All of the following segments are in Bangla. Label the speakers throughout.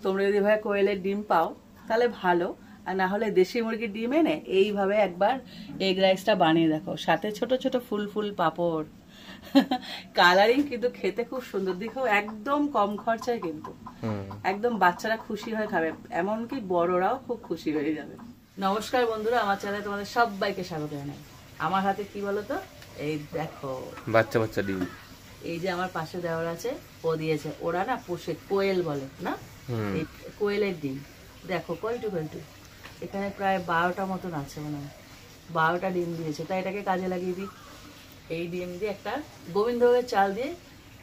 Speaker 1: তোমরা যদি ভাই কোয়েলের ডিম পাও তাহলে ভালো, আর না হলে দেশি মুরগির ডিম এনে এইভাবে একবার এগ রাইসটা বানিয়ে দেখো, সাথে ছোট ছোট ফুল ফুল পাপড়। কালারিং কিন্তু খেতে খুব সুন্দর, দেখো একদম কম খরচায়, কিন্তু একদম বাচ্চারা খুশি হয়ে খাবে, এমনকি বড়রাও খুব খুশি হয়ে যাবে। নমস্কার বন্ধুরা, আমার চ্যানেলে তোমাদের সবাইকে স্বাগত জানাই। আমার হাতে কি বলতো, এই দেখো
Speaker 2: বাচ্চা বাচ্চা ডিম।
Speaker 1: এই যে আমার পাশে দেওয়ার আছে, ও দিয়েছে, ওরা না পোষে, কোয়েল বলে না, এই কোয়েলের ডিম দেখো কয়টু কয়টু, এখানে প্রায় 12টা মতন আছে, মনে হয় 12টা ডিম দিয়েছে, তাই এটাকে কাজে লাগিয়ে দিই। এই ডিম দিয়ে একটা গোবিন্দভোগের চাল দিয়ে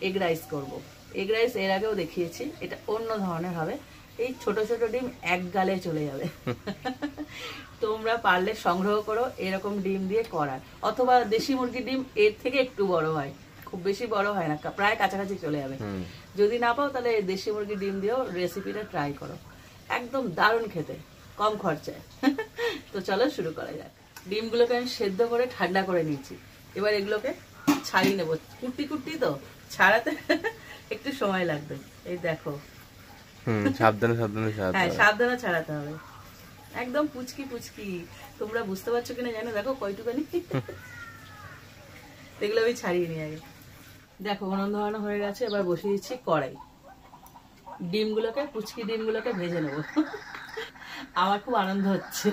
Speaker 1: এগ রাইস করবো। এগ রাইস এর আগেও দেখিয়েছি, এটা অন্য ধরনের হবে। এই ছোট ছোট ডিম এক গালে চলে যাবে। তোমরা পারলে সংগ্রহ করো এরকম ডিম দিয়ে করার, অথবা দেশি মুরগির ডিম এর থেকে একটু বড় হয়, খুব বেশি বড় হয় না, প্রায় কাছাকাছি চলে যাবে। যদি না পাও তাহলে দেশি মুরগির ডিম দিয়েও রেসিপিটা ট্রাই করো, একদম দারুণ খেতে, কম খরচায়। তো চলো শুরু করা যাক। ডিমগুলোকে আমি সেদ্ধ করে ঠান্ডা করে নিয়েছি, এবার এগুলোকে ছাড়িয়ে নেবো। কুটি কুটি তো ছাড়াতে একটু সময় লাগবে। এই দেখো,
Speaker 2: সাবধানে সাবধানে
Speaker 1: হ্যাঁ সাবধানে ছাড়াতে হবে, একদম পুচকি পুচকি। তোমরা বুঝতে পারছো কিনা জানো, দেখো কয়টুকানি। এগুলো আমি ছাড়িয়ে নিই আগে। দেখো উনুন ধরানো হয়ে গেছে, এবার বসিয়ে দিচ্ছি কড়াই। ডিমগুলোকে, পুচকি ডিমগুলোকে ভেজে নেবো। আমার খুব আনন্দ হচ্ছে,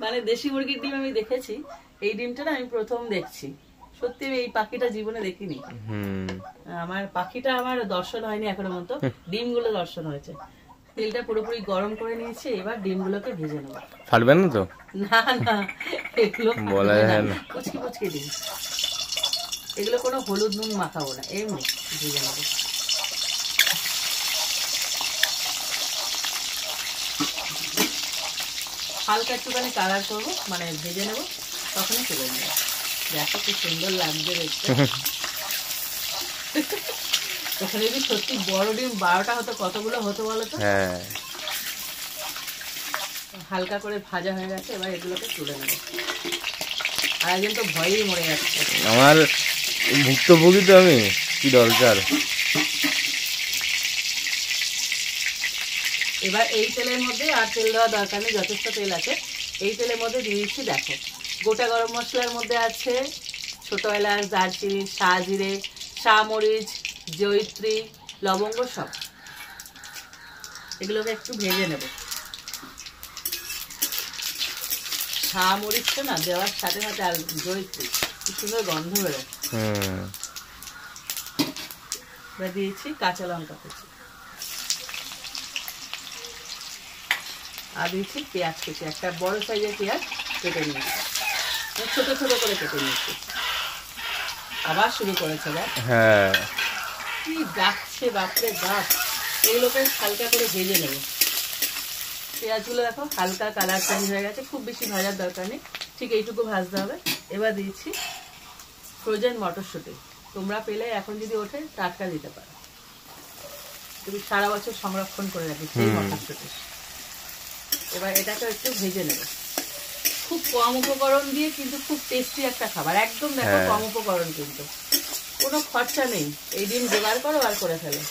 Speaker 1: মানে দেশি মুরগির ডিম আমি দেখেছি, এই ডিমটা না আমি প্রথম দেখছি। সত্যি আমি এই পাখিটা জীবনে দেখিনি। আমার পাখিটা আমার দর্শন হয়নি এখনো পর্যন্ত, ডিমগুলো দর্শন হয়েছে। তেলটা পুরোপুরি গরম করে নিয়েছি, এবার ডিমগুলোকে ভেজে নেবো।
Speaker 2: ফাটবেন না তো?
Speaker 1: না না, এগুলো
Speaker 2: বলা যায় না,
Speaker 1: পুচকি পুচকি ডিম, এগুলো কোনো হলুদ নুন মাখাবো না, এমনি ভেজে নেবো। হালকা একটুখানি কালার করবো, মানে ভেজে নেবো, তখনই তুলে নেবো। দেখো কি সুন্দর লাগবে দেখতে। ওখানে যদি সত্যি বড় ডিম 12টা হতো, কতগুলো হতো বলো তো। হালকা করে ভাজা হয়ে গেছে, এবার এগুলোকে তুলে নেবো। আর একজন তো ভয়েই মরে যাচ্ছে।
Speaker 2: আমার ভুক্তভোগী তো আমি, কি দরকার।
Speaker 1: এবার এই তেলের মধ্যে আর তেল দেওয়া দরকার নেই, যথেষ্ট তেল আছে। এই তেলের মধ্যে দিয়ে দিচ্ছি, দেখো গোটা গরম মশলার মধ্যে আছে ছোট এলাচ, দারচিনি, শাহজিরে, শাহমরিচ, জয়িত্রী, লবঙ্গ, সব এগুলোকে একটু ভেজে নেব। শাহমরিচটা না দেওয়ার সাথে সাথে আর জয়িত্রী কি সুন্দর গন্ধ বেরোয়। এবার দিয়েছি কাঁচা লঙ্কা কুচি, আর দিয়েছি পেঁয়াজ কুচি, একটা বড় সাইজের পেঁয়াজ কেটে নিয়েছি, ছোট ছোট করে কেটে নিয়েছি। আবার শুরু করেছে, দেখ কি ডাকছে, বাপরে বাপ। এগুলোকে হালকা করে ভেজে নেব। পেঁয়াজগুলো দেখো হালকা কালার চেঞ্জ হয়ে গেছে, খুব বেশি ভাজার দরকার নেই, ঠিক এইটুকু ভাজতে হবে। এবার দিয়েছি ফ্রোজেন মটরশুঁটি, তোমরা পেলে এখন যদি ওঠে টাটকা দিতে পারো, তুমি সারা বছর সংরক্ষণ করে রাখি সেই মটরশুঁটি। এবার এটাকে একটু ভেজে নেব, খুব কম উপকরণ দিয়ে কিন্তু খুব টেস্টি একটা খাবার, একদম দেখো কম উপকরণ, কিন্তু কোনো খরচা নেই। এই ডিম জোগাড় করো আর করে ফেলো।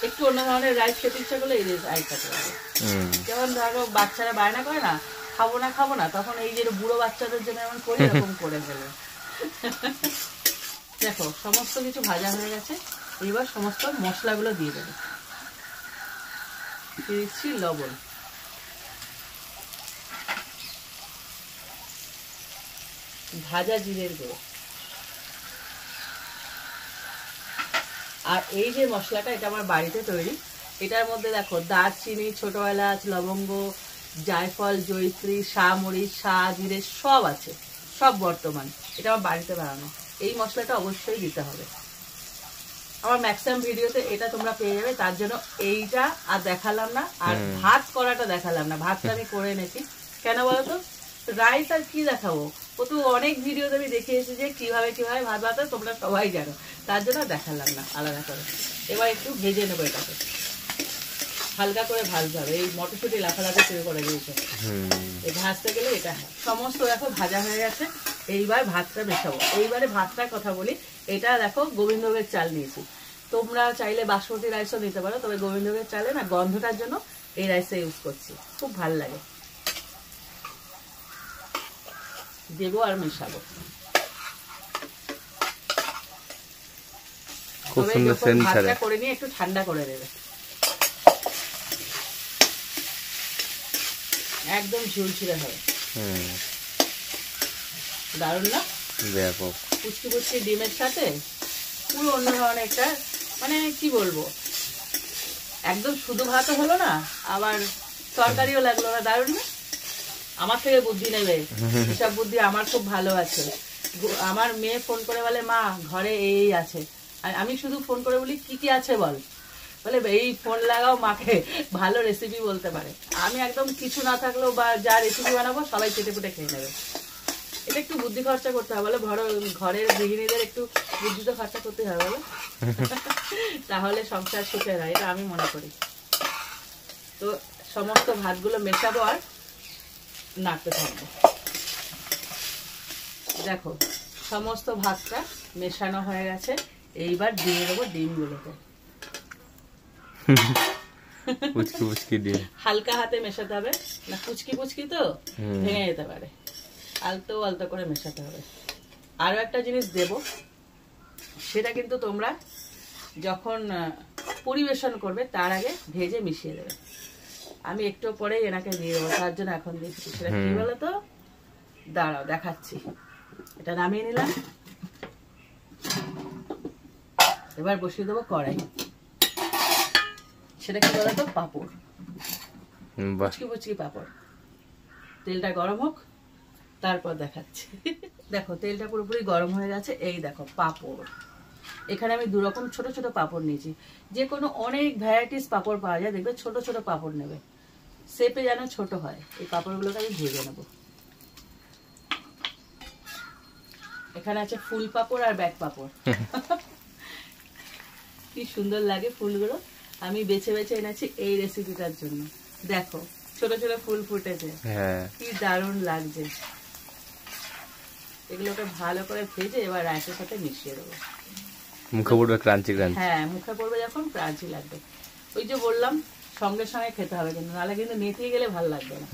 Speaker 1: একটু অন্য ধরনের রাইস খেতে ইচ্ছা করলে এই রাইসটা করে, যেমন ধরো বাচ্চারা বায়না করে না খাবো না, তখন এই যে বুড়ো বাচ্চাদের জন্য এমন করি, এরকম করে ফেলো। দেখো সমস্ত কিছু ভাজা হয়ে গেছে, এবার সমস্ত মশলাগুলো দিয়ে দেবো। দিচ্ছি লবণ, ভাজা জিরের গুঁড়ো, আর এই যে মশলাটা, এটা আমার বাড়িতে তৈরি। এটার মধ্যে দেখো দারচিনি, ছোট এলাচ, লবঙ্গ, জায়ফল, জয়িত্রী, শাহমরিচ, শাহজিরে সব আছে, সব বর্তমান। এটা আমার বাড়িতে বানানো, এই মশলাটা অবশ্যই দিতে হবে। আমার ম্যাক্সিমাম ভিডিওতে এটা তোমরা পেয়ে যাবে, তার জন্য এইটা আর দেখালাম না। আর ভাত করাটা দেখালাম না, ভাতটা আমি করে এনেছি। কেন বলতো, রাইস আর কি দেখাবো, ও তো অনেক ভিডিওতে আমি দেখিয়েছি যে কিভাবে কিভাবে ভাত বানাতে, তোমরা সবাই জানো, তার জন্য দেখালাম না আলাদা করে। এবার একটু ভেজে নেবো, এটাকে হালকা করে ভাজতে হবে। এই মটরশুঁটি লাফালাফি শুরু করে দিয়েছে, এই ভাজতে গেলে এটা সমস্ত দেখো ভাজা হয়ে গেছে। এইবার ভাতটা মেশাবো। এইবারে ভাতটার কথা বলি, এটা দেখো গোবিন্দভোগের চাল নিয়েছি, তোমরা চাইলে বাসমতি রাইসও নিতে পারো, তবে গোবিন্দভোগের চালে না গন্ধটার জন্য এই রাইসটা ইউজ করছি, খুব ভালো লাগে। দেবো আর মেশাবো।
Speaker 2: খুব সুন্দর সেন্ট ছাড়ে।
Speaker 1: ভাতটা করে নিয়ে একটু ঠান্ডা করে দেবে, একদম ঝুলঝুলে হবে। দারুণ না?
Speaker 2: ব্যাপক।
Speaker 1: পুচকি পুচকি ডিমের সাথে পুরো অন্য ধরনের একটা, মানে কি বলবো, একদম শুধু ভাতও হলো না, আবার তরকারিও লাগলো না। দারুণ না? আমার থেকে বুদ্ধি নেবে, এসব বুদ্ধি আমার খুব ভালো আছে। আমার মেয়ে ফোন করে বলে মা ঘরে এই আছে, আর আমি শুধু ফোন করে বলি কি কি আছে বল, বলে এই ফোন লাগাও, মাকে ভালো রেসিপি বলতে পারে। আমি একদম কিছু না থাকলেও বা যা রেসিপি বানাবো সবাই চেটে পুটে খেয়ে নেবে। এটা একটু বুদ্ধি খরচা করতে হবে, বলে ঘরের গৃহিণীদের একটু বুদ্ধি তো খরচা করতে হবে বলো, তাহলে সংসার সুখে হয়, এটা আমি মনে করি। তো সমস্ত ভাতগুলো মেশাবো আর নাড়তে থাকবো। দেখো সমস্ত ভাতটা মেশানো হয়ে গেছে, এইবার দিয়ে দেবো ডিমগুলোকে।
Speaker 2: পুচকি পুচকি ডিম
Speaker 1: হালকা হাতে মেশাতে হবে, না পুচকি পুচকি তো ভেঙে যেতে পারে, আলতো আলতো করে মেশাতে হবে। আরো একটা জিনিস দেব, সেটা কিন্তু তোমরা যখন পরিবেশন করবে তার আগে ভেজে মিশিয়ে দেবে। আমি একটু পরেই এনাকে দিয়ে দেবো, তার জন্য এখন দিচ্ছি। সেটা কি বলো তো, দাঁড়াও দেখাচ্ছি। এটা নামিয়ে নিলাম, এবার বসিয়ে দেবো কড়াই। সেটা কি বলতো, পাঁপড়, পুচকি পুচকি পাঁপড়। তেলটা গরম হোক, তারপর দেখাচ্ছি। দেখো তেলটা পুরোপুরি গরম হয়ে গেছে, এই দেখো পাঁপড়। এখানে আমি 2 রকম ছোট ছোট পাঁপড় নিয়েছি, যে কোনো অনেক ভ্যারাইটিস পাঁপড় পাওয়া যায়, দেখবে ছোট ছোট পাঁপড় নেবে, শেপে যেন ছোট হয়। এই পাঁপড়গুলোকে আমি ভেজে নেব। এখানে আছে ফুল পাঁপড় আর ব্যাক পাঁপড়। কি সুন্দর লাগে ফুলগুলো, আমি বেছে বেছে এনেছি এই রেসিপিটার জন্য। দেখো ছোট ছোট ফুল ফুটেছে, কি দারুণ লাগছে। এগুলোকে ভালো করে ভেজে এবার রাইসের সাথে মিশিয়ে দেবো।
Speaker 2: মুখে পড়বে ক্রাঞ্চি ক্রাঞ্চি।
Speaker 1: হ্যাঁ মুখে পড়বে যখন ক্রাঞ্চি লাগবে। ওই যে বললাম সঙ্গে সঙ্গে খেতে হবে, কিন্তু নাহলে কিন্তু নেতিয়ে গেলে ভালো লাগবে না।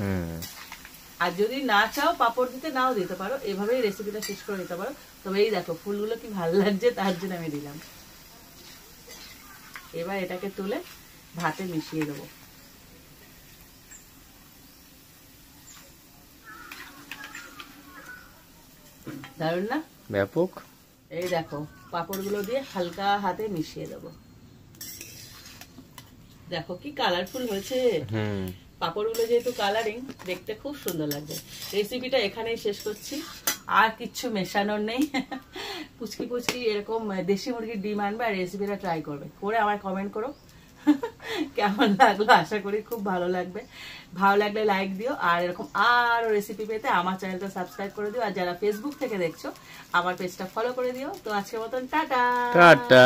Speaker 1: আর যদি না চাও পাঁপড় দিতে, নাও দিতে পারো, এভাবেই রেসিপিটা শেষ করে দিতে পারো। তবে এই দেখো ফুলগুলো কি ভালো লাগছে, তার জন্য আমি দিলাম। এবার এটাকে তুলে ভাতে মিশিয়ে দেবো। দারুণ না?
Speaker 2: ব্যাপক।
Speaker 1: এই দেখো পাঁপড়গুলো দিয়ে হালকা হাতে মিশিয়ে দেবো। দেখো কি কালারফুল হয়েছে। পাঁপড়গুলো যেহেতু কালারিং, দেখতে খুব সুন্দর লাগবে। রেসিপিটা এখানেই শেষ করছি, আর কিচ্ছু মেশানোর নেই। পুচকি পুচকি এরকম দেশি মুরগির ডিম আনবে আর রেসিপিটা ট্রাই করবে, করে আমার কমেন্ট করো কেমন লাগলো। আশা করি খুব ভালো লাগবে। ভালো লাগলে লাইক দিও, আর এরকম আরো রেসিপি পেতে আমার চ্যানেলটা সাবস্ক্রাইব করে দিও, আর যারা ফেসবুক থেকে দেখছো আমার পেজটা ফলো করে দিও। তো আজকের মতন টাটা টাটা।